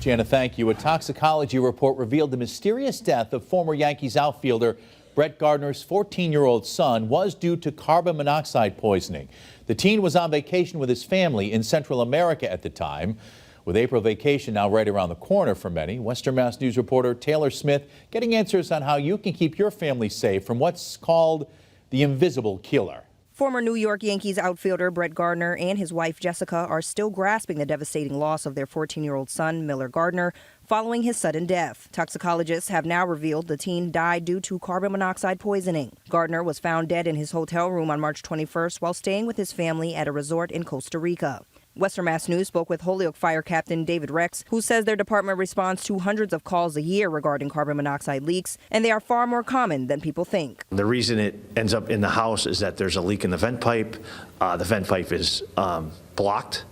Jana, thank you. A toxicology report revealed the mysterious death of former Yankees outfielder Brett Gardner's 14-year-old son was due to carbon monoxide poisoning. The teen was on vacation with his family in Central America at the time. With April vacation now right around the corner for many, Western Mass News reporter Taylor Smith getting answers on how you can keep your family safe from what's called the invisible killer. Former New York Yankees outfielder Brett Gardner and his wife Jessica are still grasping the devastating loss of their 14-year-old son, Miller Gardner, following his sudden death. Toxicologists have now revealed the teen died due to carbon monoxide poisoning. Gardner was found dead in his hotel room on March 21st while staying with his family at a resort in Costa Rica. Western Mass News spoke with Holyoke Fire Captain David Rex, who says their department responds to hundreds of calls a year regarding carbon monoxide leaks, and they are far more common than people think. The reason it ends up in the house is that there's a leak in the vent pipe. The vent pipe is blocked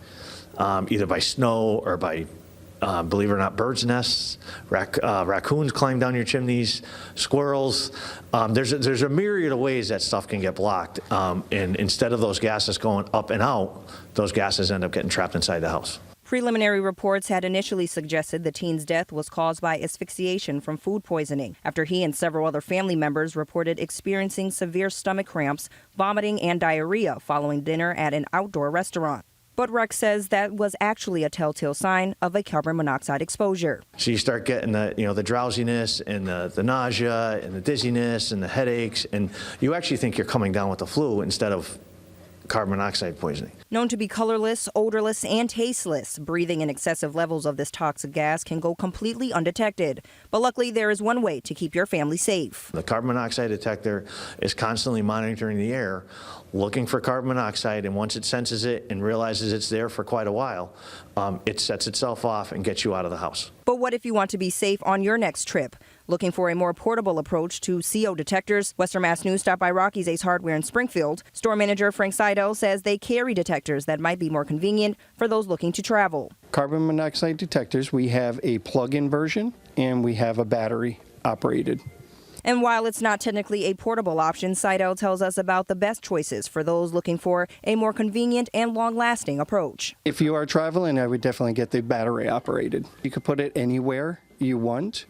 either by snow or by, believe it or not, birds' nests. Raccoons climb down your chimneys, squirrels. There's a myriad of ways that stuff can get blocked, and instead of those gases going up and out, those gases end up getting trapped inside the house. Preliminary reports had initially suggested the teen's death was caused by asphyxiation from food poisoning after he and several other family members reported experiencing severe stomach cramps, vomiting, and diarrhea following dinner at an outdoor restaurant. But Rex says that was actually a telltale sign of a carbon monoxide exposure. So you start getting the drowsiness and the nausea and the dizziness and the headaches, and you actually think you're coming down with the flu instead of carbon monoxide poisoning. Known to be colorless, odorless, and tasteless, breathing in excessive levels of this toxic gas can go completely undetected. But luckily, there is one way to keep your family safe. The carbon monoxide detector is constantly monitoring the air, looking for carbon monoxide, and once it senses it and realizes it's there for quite a while, it sets itself off and gets you out of the house. But what if you want to be safe on your next trip? Looking for a more portable approach to CO detectors, Western Mass News stopped by Rocky's Ace Hardware in Springfield. Store manager Frank Seidel says they carry detectors that might be more convenient for those looking to travel. Carbon monoxide detectors, we have a plug-in version and we have a battery operated. And while it's not technically a portable option, Seidel tells us about the best choices for those looking for a more convenient and long-lasting approach. If you are traveling, I would definitely get the battery operated. You could put it anywhere you want,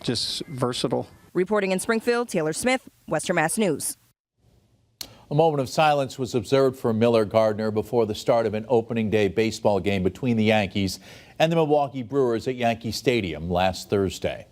just versatile. Reporting in Springfield, Taylor Smith, Western Mass News. A moment of silence was observed for Miller Gardner before the start of an opening day baseball game between the Yankees and the Milwaukee Brewers at Yankee Stadium last Thursday.